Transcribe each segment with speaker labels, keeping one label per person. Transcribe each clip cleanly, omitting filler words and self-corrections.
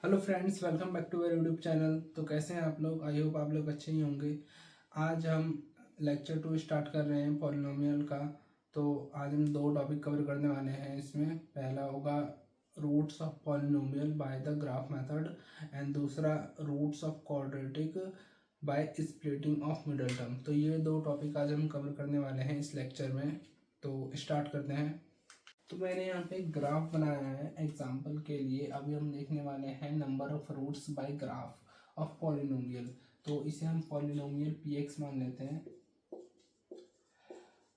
Speaker 1: Hello friends, welcome back to our YouTube channel. तो कैसे हैं आप लोग? आई होप आप लोग अच्छे ही होंगे। आज हम लेक्चर 2 स्टार्ट कर रहे हैं पॉलिनोमियल का। तो आज हम दो टॉपिक कवर करने वाले हैं। इसमें पहला होगा roots of polynomial by the graph method and दूसरा roots of quadratic by splitting of middle term. तो ये दो टॉपिक आज हम कवर करने वाले हैं इस लेक्चर में। तो स्टार्ट करते हैं। तो मैंने यहाँ पे एक ग्राफ बनाया है एग्जाम्पल के लिए। अभी हम देखने वाले हैं number of roots by graph of polynomial. तो इसे हम पॉलिनोमियल px मान लेते हैं।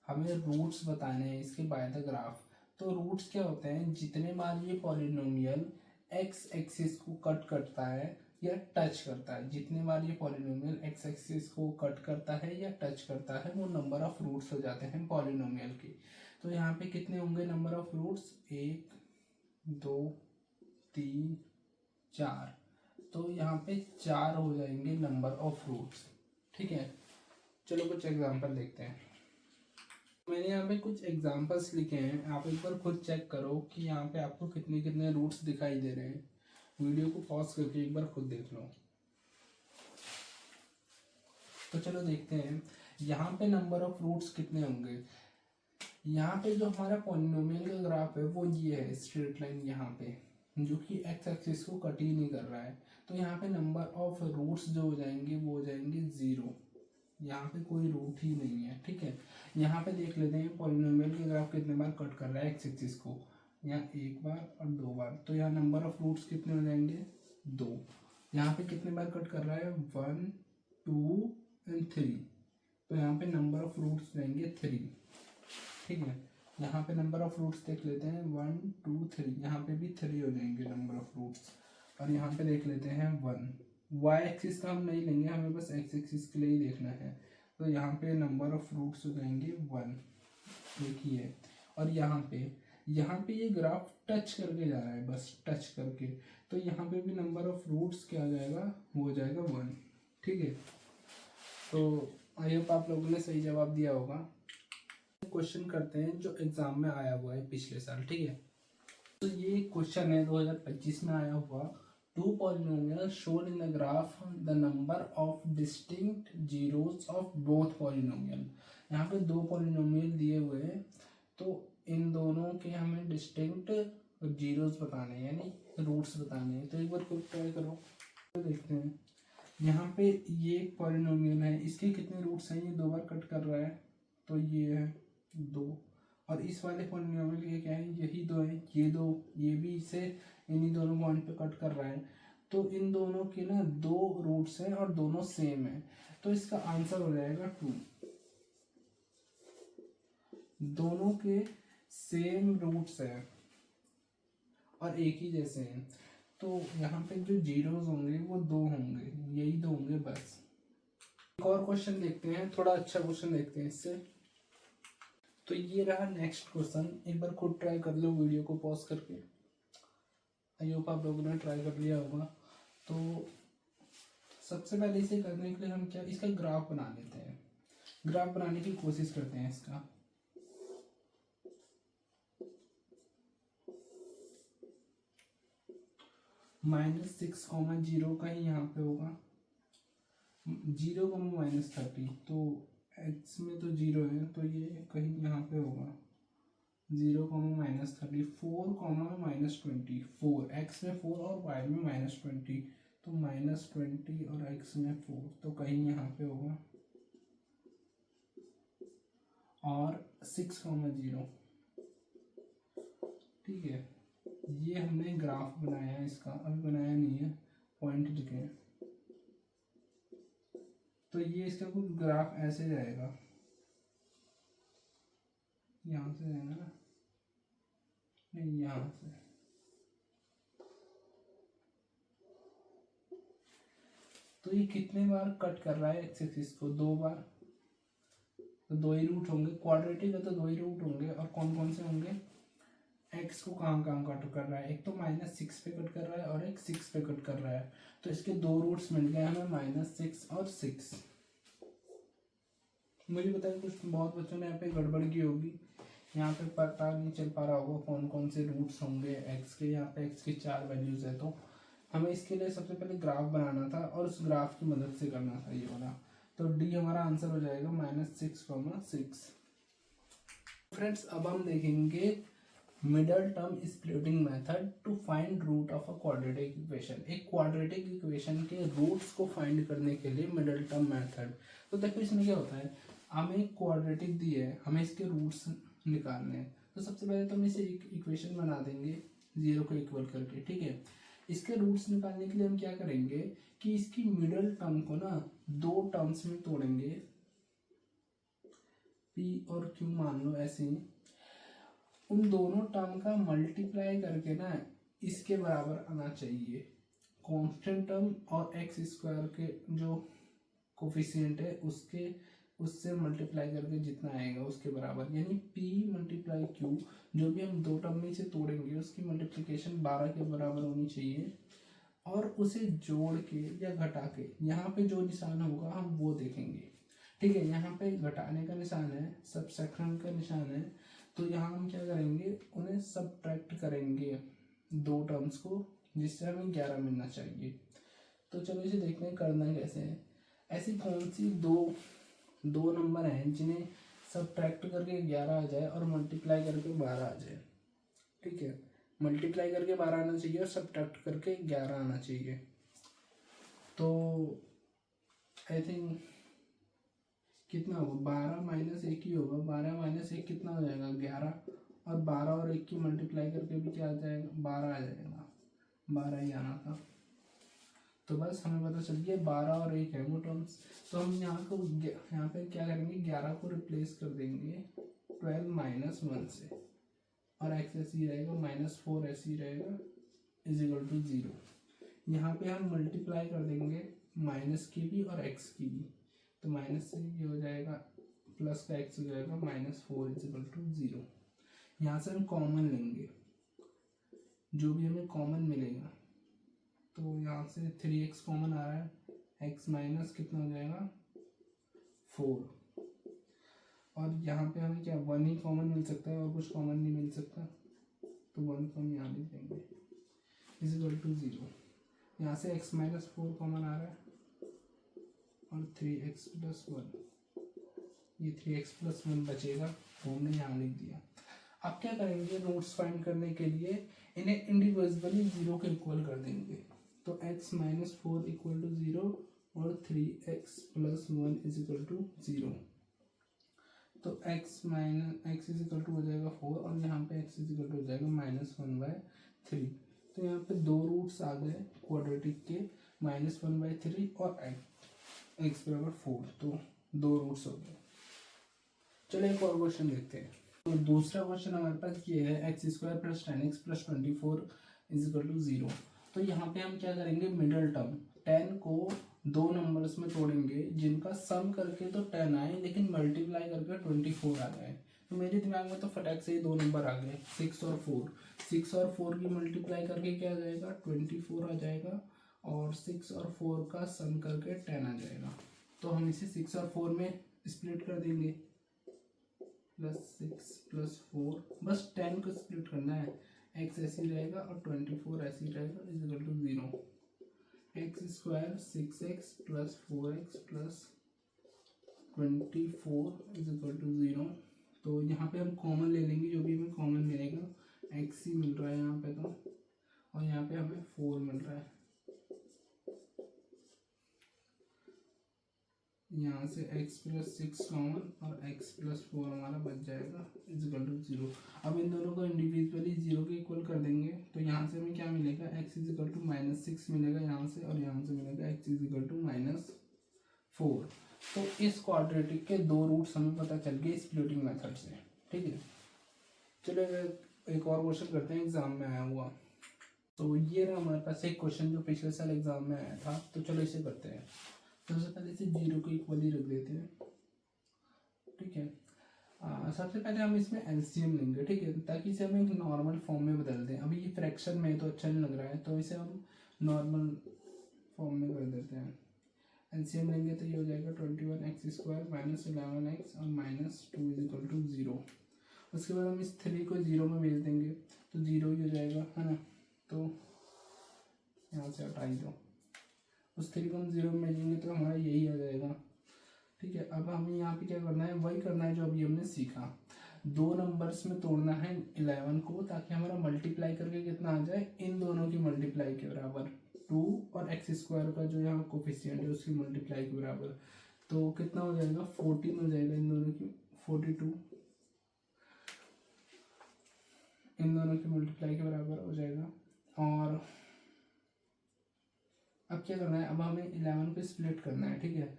Speaker 1: हमें रूट्स बताने हैं इसके बाय द ग्राफ। तो रूट्स क्या होते हैं? जितने बार ये पॉलिनोमियल एक्स एक्सिस को कट करता है या टच करता है, जितने बार ये पॉलिनोमियल एक्स एक्सिस को कट करता है या टच करता है, वो नंबर ऑफ रूट्स हो जाते हैं पॉलिनोमियल के। तो यहाँ पे कितने होंगे नंबर ऑफ रूट्स? 1 2 3 4। तो यहाँ पे 4 हो जाएंगे नंबर ऑफ रूट्स। ठीक है, चलो कुछ एग्जांपल देखते हैं। मैंने यहाँ पे कुछ एग्जांपल्स लिखे हैं, आप एक बार खुद चेक करो कि यहाँ पे आपको कितने कितने रूट्स दिखाई दे रहे हैं। वीडियो को पॉज करके एक बार खुद देख लो। तो चलो देखते हैं यहाँ पे नंबर ऑफ रूट्स कितने होंगे। यहाँ पे जो हमारा पॉलिनोमियल का ग्राफ है वो ये है, स्ट्रेट लाइन यहाँ पे, जो कि एक्स एक्सिस को कट ही नहीं कर रहा है। तो यहाँ पे नंबर ऑफ रूट्स जो हो जाएंगे वो हो जाएंगे 0। यहाँ पे कोई रूट ही नहीं है। ठीक है, यहाँ पे देख लेते हैं पॉलिनोमियल का ग्राफ कितने बार कट कर रहा है एक्स एक्सिस को। यहाँ एक बार और 2 बार। तो यहाँ नंबर ऑफ रूट्स कितने हो जाएंगे? 2। यहाँ पे कितने बार कट कर रहा है? 1 2 एंड 3। तो यहाँ पे नंबर ऑफ रूट्स जाएंगे 3। ठीक है, यहाँ पे नंबर ऑफ रूट्स देख लेते हैं 1 2 3। यहाँ पे भी 3 हो जाएंगे नंबर ऑफ रूट्स। और यहाँ पे देख लेते हैं 1। वाई एक्सिस का हम नहीं लेंगे, हमें बस एक्स एक्सिस के लिए ही देखना है। तो यहाँ पे नंबर ऑफ रूट्स हो जाएंगे 1। देखिए, और यहाँ पे ये ग्राफ टच करके जा रहा है, बस टच करके। तो यहाँ पे भी नंबर ऑफ रूट्स क्या आ जाएगा? वो हो जाएगा 1। ठीक है, तो आई होप आप लोगों ने सही जवाब दिया होगा। क्वेश्चन करते हैं जो एग्जाम में आया हुआ है पिछले साल। ठीक है, तो ये क्वेश्चन है 2025 में आया हुआ। Two polynomial shown in the graph the number of distinct zeros of both polynomial. यहाँ पे दो पॉलिनोमियल दिए हुए हैं, तो इन दोनों के हमें डिस्टिंक्ट जीरोस बताने हैं, यानी रूट्स बताने हैं। तो एक बार खुद ट्राई करो। तो देखते हैं यहाँ पे ये पॉलिनोमियल है, इसके कितने रूट्स हैं? ये 2 बार कट कर रहा है, तो ये है 2। और इस वाले पॉलिनोमियल के क्या है? यही 2 है, ये 2, ये भी इसे इन्हीं दोनों पॉइंट पे कट कर रहा है। तो इन दोनों के ना 2 रूट्स हैं और दोनों सेम है। तो इसका आंसर हो जाएगा 2। दोनों के सेम रूट्स हैं और एक ही जैसे हैं। तो यहाँ पे जो जीरोस होंगे वो 2 होंगे, यही 2 होंगे बस। एक और क्वेश्चन देखते हैं, थोड़ा अच्छा क्वेश्चन देखते हैं इससे। तो ये रहा नेक्स्ट क्वेश्चन, एक बार खुद ट्राई कर लो वीडियो को पॉज करके। आई होप आप लोगों ने ट्राई कर लिया होगा। तो सबसे पहले इसे करने के लिए हम क्या, इसका ग्राफ बना लेते हैं। ग्राफ बनाने की कोशिश करते हैं इसका। -6, 0 कहीं यहाँ पे होगा, 0, -30। तो एक्स में तो 0 है, तो ये कहीं यहाँ पे होगा 0, -30। 4, -20। 4 एक्स में 4 और वाई में -20। तो -20 और एक्स में 4, तो कहीं यहाँ पे होगा। और 6, 0। ठीक है, ये हमने ग्राफ बनाया है इसका, अभी बनाया नहीं है, पॉइंट लिखे हैं। तो ये इसका कुछ ग्राफ ऐसे जाएगा, यहाँ से जाएगा ना, नहीं यहाँ से। तो ये कितने बार कट कर रहा है एक्स एक्सिस को? 2 बार। तो 2 ही रूट होंगे, क्वाड्रेटिक है तो 2 ही रूट होंगे। और कौन कौन से होंगे? एक्स को कहाँ कहाँ कट कर रहा है? एक तो -6 पे कट कर रहा है और एक 6 पे कट कर रहा है। तो इसके 2 रूट्स मिल गए हमें, -6 और 6। मुझे पता है कुछ बहुत बच्चों ने यहाँ पे गड़बड़ की होगी, यहाँ पे पता नहीं चल पा रहा होगा कौन कौन से रूट्स होंगे एक्स के। यहाँ पे एक्स की 4 वैल्यूज है, तो हमें इसके लिए सबसे पहले ग्राफ बनाना था और उस ग्राफ की मदद से करना था ये वाला। तो डी हमारा आंसर हो जाएगा -6,6। फ्रेंड्स अब हम देखेंगे middle term splitting method to find root of a quadratic equation. एक क्वाड्रेटिक इक्वेशन के रूट्स को फाइंड करने के लिए मिडल टर्म मेथड। तो देखो इसमें क्या होता है, हमें क्वाड्रेटिक दी है, हमें इसके रूट्स निकालने हैं। तो सबसे पहले तो हम इसे एक इक्वेशन बना देंगे 0 को इक्वल करके, ठीक है। इसके रूट्स निकालने के लिए हम क्या करेंगे कि इसकी मिडल टर्म को ना 2 टर्म्स में तोड़ेंगे, P और Q मान लो ऐसे ही। उन दोनों टर्म का मल्टीप्लाई करके ना इसके बराबर आना चाहिए। कांस्टेंट टर्म और एक्स स्क्वायर के जो कोफिशिएंट है उससे मल्टीप्लाई करके जितना आएगा उसके बराबर, यानी P मल्टीप्लाई Q, जो भी हम 2 टर्म में से तोड़ेंगे उसकी मल्टीप्लिकेशन 12 के बराबर होनी चाहिए। और उसे जोड़ के या घटा के यहाँ पे जो निशान होगा हम वो देखेंगे, ठीक है। यहाँ पे घटाने का निशान है, सबट्रैक्शन का निशान है, तो यहाँ हम क्या करेंगे, उन्हें सबट्रैक्ट करेंगे 2 टर्म्स को, जिससे हमें 11 मिलना चाहिए। तो चलो इसे देखते हैं करना कैसे है। ऐसी कौन सी दो नंबर हैं जिन्हें सबट्रैक्ट करके 11 आ जाए और मल्टीप्लाई करके 12 आ जाए, ठीक है। मल्टीप्लाई करके 12 आना चाहिए और सबट्रैक्ट करके 11 आना चाहिए। तो आई थिंक कितना होगा, 12 माइनस 1 ही होगा। 12 माइनस 1 कितना हो जाएगा, 11। और 12 और 1 की मल्टीप्लाई करके भी क्या आ जाएगा, 12 आ जाएगा। 12 ही आना था। तो बस हमें पता चल गया 12 और 1 है वो टर्म्स। तो हम यहाँ पे क्या करेंगे, 11 को रिप्लेस कर देंगे 12 माइनस 1 से, और एक्स ऐसे ही रहेगा, -4 ऐसे ही रहेगा, इजिकल टू 0। यहाँ पे हम मल्टीप्लाई कर देंगे माइनस की भी और एक्स की भी। तो माइनस से ये हो जाएगा, प्लस का एक्स हो जाएगा, -4 इजिकल टू 0। यहाँ से हम कॉमन लेंगे, जो भी हमें कॉमन मिलेगा। तो यहाँ से 3x कॉमन आ रहा है, x माइनस कितना हो जाएगा, 4। और यहाँ पे हमें क्या 1 ही कॉमन मिल सकता है और कुछ कॉमन नहीं मिल सकता, तो 1 को हम यहाँ लिख देंगे, इजिकल टू 0। यहाँ से x माइनस 4 कॉमन आ रहा है और 3x प्लस 1, ये 3x प्लस 1 बचेगा, वो हमने यहाँ लिख दिया। अब क्या करेंगे, रूट्स फाइंड करने के लिए इन्हें इंडिविजुअली 0 के इक्वल कर देंगे। तो x माइनस 4 इक्वल टू 0 और 3x plus 1 is equal to 0। तो x इज इक्वल टू हो जाएगा 4 और यहाँ पे x इज इक्वल टू हो जाएगा -1/3। तो यहाँ पे 2 रूट्स आ गए क्वाड्रेटिक के, -1/3 और x बराबर 4, तो 2 रूट्स हो गए। चलो एक और क्वेश्चन देखते हैं। तो दूसरा क्वेश्चन हमारे पास ये है, x² plus 10x plus 24 is equal to 0। तो यहाँ पे हम क्या करेंगे, मिडल टर्म 10 को 2 नंबर्स में तोड़ेंगे जिनका सम करके तो 10 आए लेकिन मल्टीप्लाई करके 24 आ जाए। तो मेरे दिमाग में तो फटाक से ही 2 नंबर आ गए, 6 और 4। 6 और 4 की मल्टीप्लाई करके क्या आ जाएगा, 24 आ जाएगा, और 6 और 4 का सम करके 10 आ जाएगा। तो हम इसे 6 और 4 में स्प्लिट कर देंगे, +6 + 4, बस 10 को स्प्लिट करना है। x ऐसे ही रहेगा और 24 ऐसे ही रहेगा, is equal to 0। x² 6x + 4x + 24 is equal to 0। तो यहाँ पे हम कॉमन ले लेंगे, जो भी हमें कॉमन मिलेगा, x ही मिल रहा है यहाँ पे तो, और यहाँ पे हमें 4 मिल रहा है। यहाँ से x + 6 कॉमन और x + 4 हमारा बच जाएगा, इजिकल टू 0। अब इन दोनों को इंडिविजुअली 0 के इक्वल कर देंगे। तो यहाँ से हमें क्या मिलेगा, x इजिकल टू -6 मिलेगा यहाँ से, और यहाँ से मिलेगा x इजिकल टू -4। तो इस क्वाड्रेटिक के 2 रूट्स हमें पता चल गए स्प्लिटिंग मेथड से, ठीक है। चलो एक और क्वेश्चन करते हैं एग्जाम में आया हुआ। तो ये रहा हमारे पास एक क्वेश्चन जो पिछले साल एग्जाम में आया था। तो चलो इसे करते हैं। सबसे पहले इसे 0 को इक्वली रख देते हैं, ठीक है। सबसे पहले हम इसमें एलसीएम लेंगे, ठीक है, ताकि इसे हम एक नॉर्मल फॉर्म में बदल दें। अभी ये फ्रैक्शन में तो अच्छा नहीं लग रहा है, तो इसे हम नॉर्मल फॉर्म में कर देते हैं। एलसीएम लेंगे तो ये हो जाएगा 21x² - 11x और -2 इजिकल टू 0। उसके बाद हम इस 3 को 0 में भेज देंगे, तो 0 ही हो जाएगा, है ना। तो यहाँ से हटा ही दो, उस 3 को हम 0 में भेजेंगे तो हमारा यही आ जाएगा। ठीक है, अब हमें यहाँ पे क्या करना है, वही करना है जो अभी हमने सीखा। 2 नंबर्स में तोड़ना है 11 को, ताकि हमारा मल्टीप्लाई करके कितना आ जाए, इन दोनों की मल्टीप्लाई के बराबर 2 और एक्स स्क्वायर का जो यहाँ कोफिशिएंट है उसकी मल्टीप्लाई के बराबर। तो कितना हो जाएगा, 14 हो जाएगा इन दोनों की, 42 इन दोनों की मल्टीप्लाई के बराबर हो जाएगा। और अब क्या करना है, अब हमें 11 को स्प्लिट करना है। ठीक है,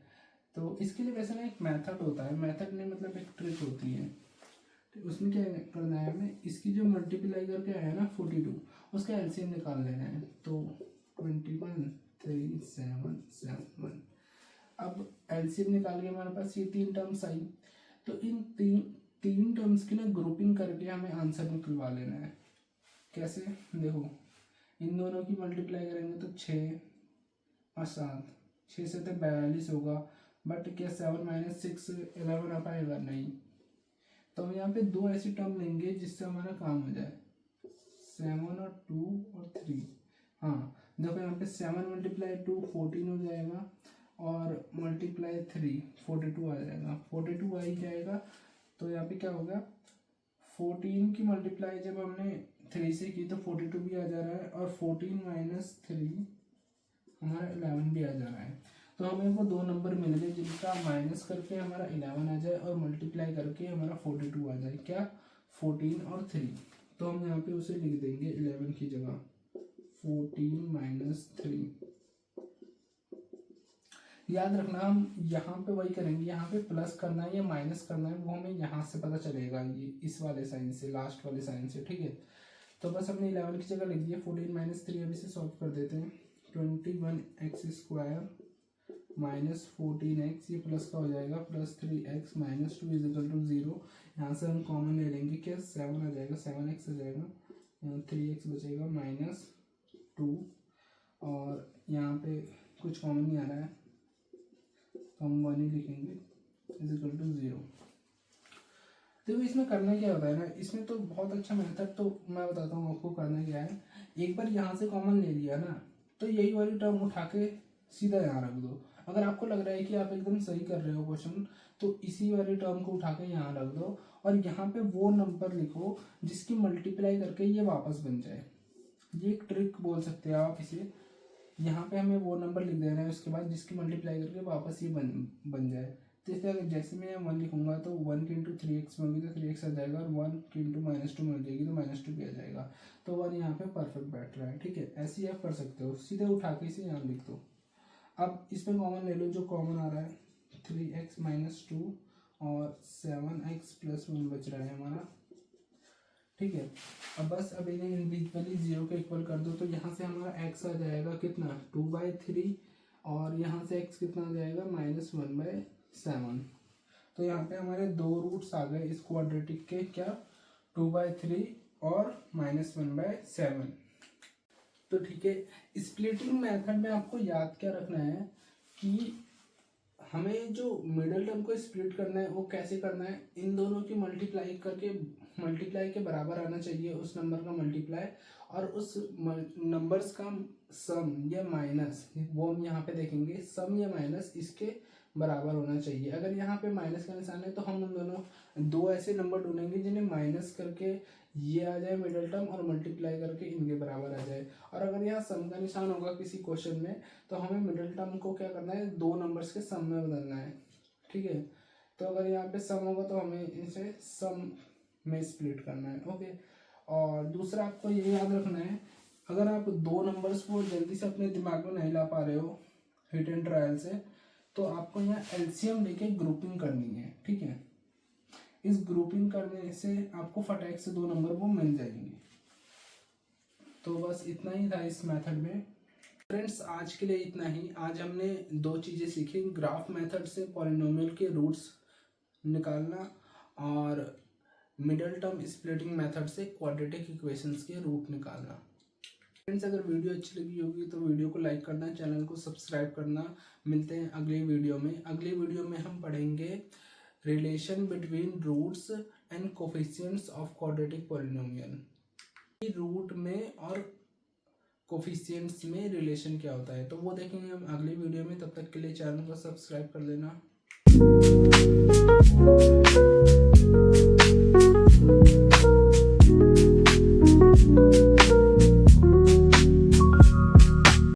Speaker 1: तो इसके लिए वैसे ना एक मेथड होता है, मेथड नहीं मतलब एक ट्रिक होती है। तो उसमें क्या करना है, हमें इसकी जो मल्टीप्लाई करके आया ना 42, उसका एलसीएम निकाल लेना है। तो 21 3 7 7 1। अब एलसीएम निकाल के हमारे पास ये 3 टर्म्स आई, तो इन तीन टर्म्स की ना ग्रुपिंग करके हमें आंसर निकलवा लेना है। कैसे, देखो इन दोनों की मल्टीप्लाई करेंगे तो 6 और 7, 6 से तो 42 होगा, बट क्या 7 - 6 11 आ पाएगा, नहीं। तो हम यहाँ पे 2 ऐसी टर्म लेंगे जिससे हमारा काम हो जाए, 7 और 2 और 3। हाँ देखो यहाँ पे 7 × 2 14 हो जाएगा, और मल्टीप्लाई 3 42 आ जाएगा, 42 आ ही जाएगा। तो यहाँ पे क्या होगा, 14 की मल्टीप्लाई जब हमने 3 से की तो 42 भी आ जा रहा है, और 14 - 3 हमारा 11 भी आ जा रहा है। तो हमें वो 2 नंबर मिल गए जिनका माइनस करके हमारा 11 आ जाए और मल्टीप्लाई करके हमारा 42 आ जाए। क्या, 14 और 3। तो हम यहाँ पे उसे लिख देंगे 11 की जगह 14 - 3। याद रखना हम यहाँ पे वही करेंगे, यहाँ पे प्लस करना है या माइनस करना है वो हमें यहाँ से पता चलेगा, ये इस वाले साइन से, लास्ट वाले साइन से। ठीक है, तो बस हमने 11 की जगह लिख दिया 14 - 3। अब इसे सॉल्व कर देते हैं। 21x² माइनस 14x, ये प्लस का हो जाएगा, प्लस 3x माइनस 2 = 0। यहाँ से हम कॉमन ले लेंगे, क्या 7 आ जाएगा, 7x आ जाएगा, यहाँ 3x बचेगा -2, और यहाँ पे कुछ कॉमन नहीं आ रहा है तो हम 1 ही लिखेंगे, = 0। देखो इसमें करना क्या होता है ना, इसमें तो बहुत अच्छा मेथड, तो मैं बताता हूँ आपको करना क्या है। एक बार यहाँ से कॉमन ले लिया ना, तो यही वाली टर्म उठा के सीधा यहाँ रख दो। अगर आपको लग रहा है कि आप एकदम सही कर रहे हो क्वेश्चन, तो इसी वाली टर्म को उठा के यहाँ रख दो, और यहाँ पे वो नंबर लिखो जिसकी मल्टीप्लाई करके ये वापस बन जाए। ये एक ट्रिक बोल सकते हैं आप इसे। यहाँ पे हमें वो नंबर लिख देना है, उसके बाद जिसकी मल्टीप्लाई करके वापस ये बन जाए। तो इसे अगर जैसे मैं 1 लिखूंगा तो 1 × 3x में होगी तो 3x आ जाएगा, और 1 × -2 में हो जाएगी तो -2 भी आ जाएगा। तो 1 यहाँ पे परफेक्ट बैठ रहा है। ठीक है, ऐसे ही आप कर सकते हो, सीधे उठा के इसे यहाँ लिख दो। अब इसमें कॉमन ले लो, जो कॉमन आ रहा है 3x - 2 और 7x + 1 बच रहा है हमारा। ठीक है, अब बस अब इन्हें इंडिविजुअली 0 के इक्वल कर दो, तो यहाँ से हमारा x आ जाएगा कितना, 2/3, और यहाँ से x कितना आ जाएगा, -1/7। तो यहाँ पे हमारे 2 रूट्स आ गए इस क्वाड्रेटिक के, क्या, 2/3 और -1/7। तो ठीक है, स्प्लिटिंग मेथड में आपको याद क्या रखना है कि हमें जो मिडिल टर्म को स्प्लिट करना है वो कैसे करना है, इन दोनों की मल्टीप्लाई करके, मल्टीप्लाई के बराबर आना चाहिए उस नंबर का मल्टीप्लाई, और उस नंबर्स का सम या माइनस, वो हम यहाँ पे देखेंगे, सम या माइनस इसके बराबर होना चाहिए। अगर यहाँ पे माइनस का निशान है तो हम उन दोनों 2 ऐसे नंबर ढूंढेंगे जिन्हें माइनस करके ये आ जाए मिडिल टर्म, और मल्टीप्लाई करके इनके बराबर आ जाए। और अगर यहाँ सम का निशान होगा किसी क्वेश्चन में, तो हमें मिडिल टर्म को क्या करना है, 2 नंबर्स के सम में बदलना है। ठीक है, तो अगर यहाँ पे सम होगा तो हमें इसे सम में स्प्लिट करना है। ओके, और दूसरा आपको ये याद रखना है, अगर आप 2 नंबर्स को जल्दी से अपने दिमाग में नहीं ला पा रहे हो हिट एंड ट्रायल से, तो आपको यहाँ एलसीएम लेके ग्रुपिंग करनी है। ठीक है, इस ग्रुपिंग करने से आपको फटाक से 2 नंबर वो मिल जाएंगे। तो बस इतना ही था इस मेथड में। फ्रेंड्स आज के लिए इतना ही। आज हमने 2 चीज़ें सीखी, ग्राफ मेथड से पॉलिनोमियल के रूट्स निकालना, और मिडिल टर्म स्प्लिटिंग मेथड से क्वाड्रेटिक इक्वेशंस के रूट निकालना। फ्रेंड्स अगर वीडियो अच्छी लगी होगी तो वीडियो को लाइक करना, चैनल को सब्सक्राइब करना। मिलते हैं अगले वीडियो में। अगले वीडियो में हम पढ़ेंगे relation between roots and coefficients of quadratic polynomial. Root में और कोफिशिएंट्स में रिलेशन क्या होता है, तो वो देखेंगे हम अगली वीडियो में। तब तक के लिए चैनल को सब्सक्राइब कर लेना।